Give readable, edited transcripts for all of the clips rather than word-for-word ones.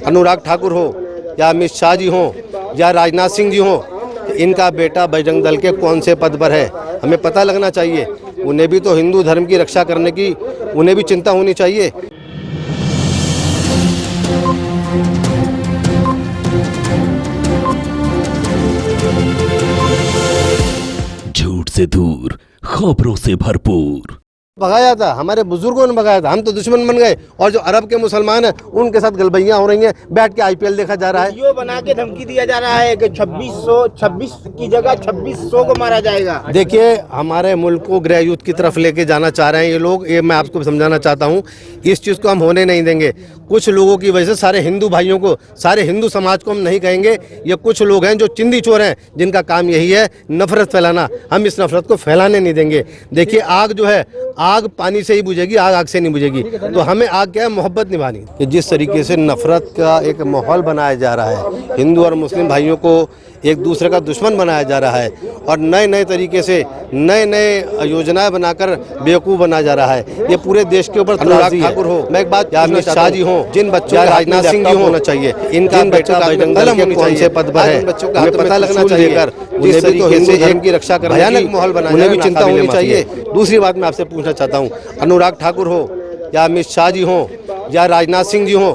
अनुराग ठाकुर हो या अमित शाह जी हों या राजनाथ सिंह जी हों, इनका बेटा बजरंग दल के कौन से पद पर है, हमें पता लगना चाहिए। उन्हें भी तो हिंदू धर्म की रक्षा करने की उन्हें भी चिंता होनी चाहिए। झूठ से दूर, खबरों से भरपूर। भगाया था, हमारे बुजुर्गों ने भगाया था, हम तो दुश्मन बन गए। और जो अरब के मुसलमान हैं उनके साथ गलबैयां हो रही हैं, बैठ के आईपीएल देखा जा रहा है। वीडियो बना के धमकी दिया जा रहा है कि 26 की जगह 2600 को मारा जाएगा। देखिए, हमारे मुल्क को गृह युद्ध की तरफ लेके जाना चाह रहे हैं ये लोग। ये मैं आपको समझाना चाहता हूँ, इस चीज़ को हम होने नहीं देंगे। कुछ लोगों की वजह से सारे हिंदू भाइयों को, सारे हिंदू समाज को हम नहीं कहेंगे। ये कुछ लोग हैं जो चिंदी चोर हैं, जिनका काम यही है नफरत फैलाना। हम इस नफरत को फैलाने नहीं देंगे। देखिए, आग जो है, आग पानी से ही बुझेगी, आग से नहीं बुझेगी। तो हमें आग क्या है, मोहब्बत निभानी। कि जिस तरीके से नफरत का एक माहौल बनाया जा रहा है, हिंदू और मुस्लिम भाइयों को एक दूसरे का दुश्मन बनाया जा रहा है, और नए नए तरीके से नए नए योजनाएं बनाकर बेवकूफ़ बनाया जा रहा है, ये पूरे देश के ऊपर। अनुराग ठाकुर हो, मैं एक बात, अमित शाह जी हों, जिन बच्चों का राजनाथ सिंह जी होना चाहिए, इनका बेटा बजरंग दल के कौन से पद पर है, हमें पता लगना चाहिए। जिस तरीके से एक की रक्षा करने भयानक माहौल बनाया, उन्हें भी चिंता होनी चाहिए। दूसरी बात मैं आपसे पूछना चाहता हूँ, अनुराग ठाकुर हो या अमित शाह जी हों या राजनाथ सिंह जी हों,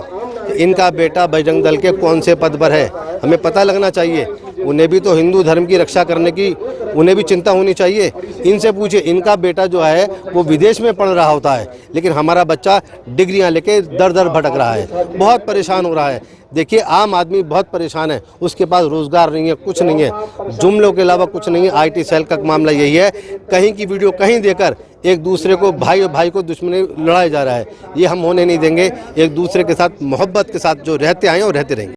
इनका बेटा बजरंग दल के कौन से पद पर है, हमें पता लगना चाहिए। उन्हें भी तो हिंदू धर्म की रक्षा करने की उन्हें भी चिंता होनी चाहिए। इनसे पूछिए, इनका बेटा जो है वो विदेश में पढ़ रहा होता है, लेकिन हमारा बच्चा डिग्रियां लेके दर दर भटक रहा है, बहुत परेशान हो रहा है। देखिए, आम आदमी बहुत परेशान है, उसके पास रोजगार नहीं है, कुछ नहीं है, जुमलों के अलावा कुछ नहीं है। आईटी सेल का मामला यही है, कहीं की वीडियो कहीं देकर एक दूसरे को, भाई और भाई को दुश्मनी लड़ाया जा रहा है। ये हम होने नहीं देंगे। एक दूसरे के साथ मोहब्बत के साथ जो रहते आए हैं वो रहते रहेंगे।